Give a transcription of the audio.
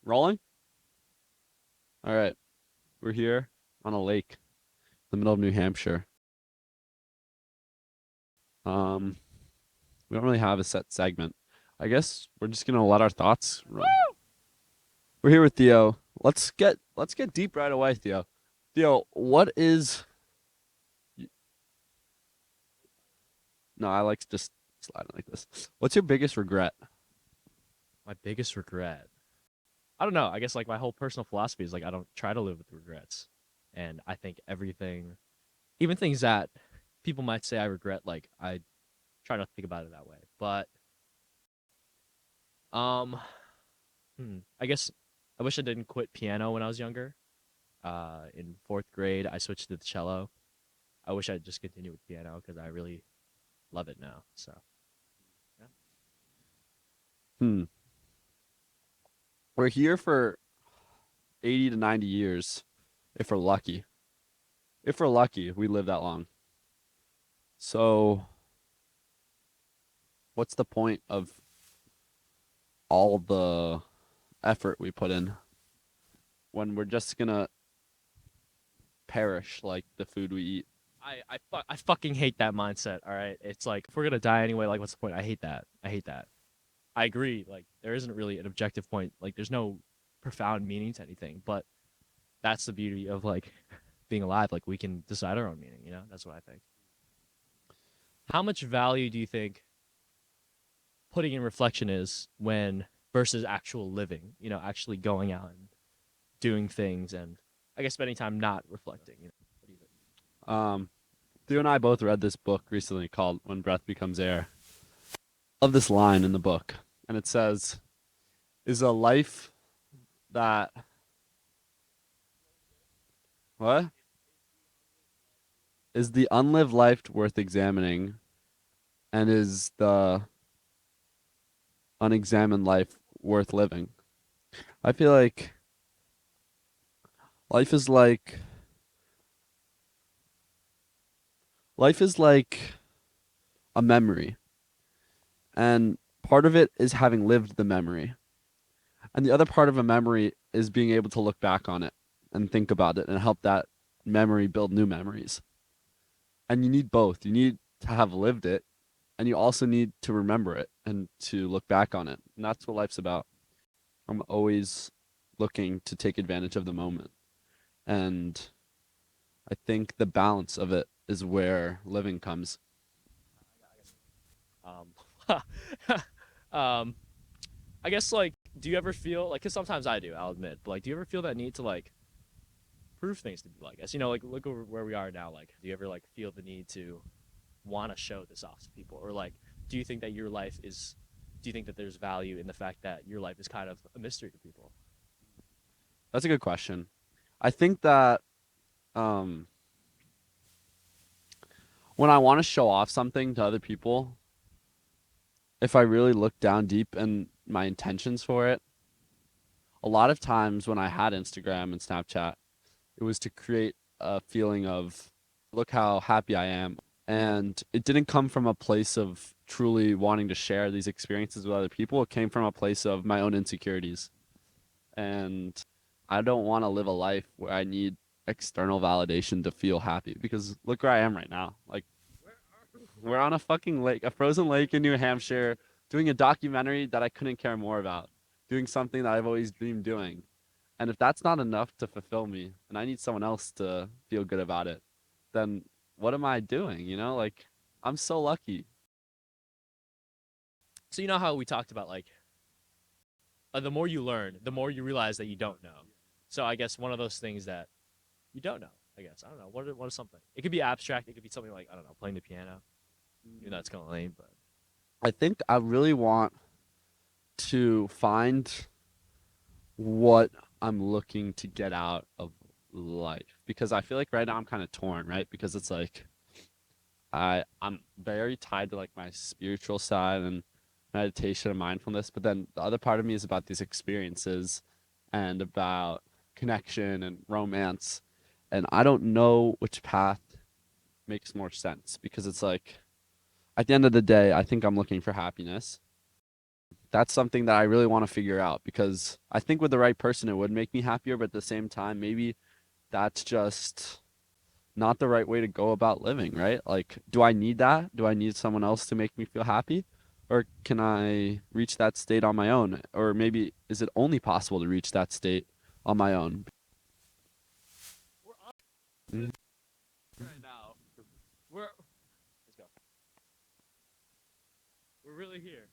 Rolling? All right. We're here on a lake in the middle of New Hampshire. Um, we don't really have a set segment. I guess we're just gonna let our thoughts run. We're here with Theo. Let's get deep right away, Theo. Theo, what is no, I like to just slide it like this. What's your biggest regret? My biggest regret. I don't know. I guess like my whole personal philosophy is like I don't try to live with regrets. And I think everything, even things that people might say I regret, like I try not to think about it that way. But um I guess I wish I didn't quit piano when I was younger. In 4th grade I switched to the cello. I wish I'd just continued with piano because I really love it now. So yeah. Hmm. We're here for 80 to 90 years if we're lucky. If we're lucky, we live that long. So, what's the point of all the effort we put in when we're just gonna perish like the food we eat? I fucking hate that mindset. All right, it's like if we're gonna die anyway, like what's the point? I hate that. I hate that. I agree. Like there isn't really an objective point. Like there's no profound meaning to anything. But that's the beauty of like being alive. Like we can decide our own meaning. You know, that's what I think. How much value do you think putting in reflection is when versus actual living? You know, actually going out and doing things, and I guess spending time not reflecting. You know, what do you think? Um, Theo and I both read this book recently called When Breath Becomes Air. Love this line in the book, and it says, "Is a life that what is the unlived life worth examining, and is the unexamined life worth living?" I feel like life is like life is like a memory, and part of it is having lived the memory, and the other part of a memory is being able to look back on it and think about it and help that memory build new memories. And you need both. You need to have lived it, and you also need to remember it and to look back on it. And that's what life's about. I'm always looking to take advantage of the moment. And I think the balance of it is where living comes. Um, um, I guess like, do you ever feel like? Because sometimes I do. I'll admit. But like, do you ever feel that need to like prove things to people? I guess you know, like look over where we are now. Like, do you ever like feel the need to want to show this off to people, or like, do you think that your life is? Do you think that there's value in the fact that your life is kind of a mystery to people? That's a good question. I think that um, when I want to show off something to other people, if I really look down deep in my intentions for it, a lot of times when I had Instagram and Snapchat, it was to create a feeling of, look how happy I am. And it didn't come from a place of truly wanting to share these experiences with other people. It came from a place of my own insecurities. And I don't want to live a life where I need external validation to feel happy because look where I am right now. Like, we're on a fucking lake, a frozen lake in New Hampshire, doing a documentary that I couldn't care more about, doing something that I've always dreamed doing. And if that's not enough to fulfill me, and I need someone else to feel good about it, then what am I doing? You know, like I'm so lucky. So you know how we talked about like the more you learn, the more you realize that you don't know. So I guess one of those things that you don't know. I guess I don't know what is something. It could be abstract. It could be something like I don't know, playing the piano. Even though that's kind of lame, but I think I really want to find what I'm looking to get out of life because I feel like right now I'm kind of torn, right? Because it's like I'm very tied to like my spiritual side and meditation and mindfulness, but then the other part of me is about these experiences and about connection and romance, and I don't know which path makes more sense because it's like at the end of the day, I think I'm looking for happiness, that's something that I really want to figure out because I think with the right person it would make me happier, but at the same time, maybe that's just not the right way to go about living, right? Like, do I need that? Do I need someone else to make me feel happy? Or can I reach that state on my own? Or maybe is it only possible to reach that state on my own? We're on Mm. right now. We're let's go. We're really here.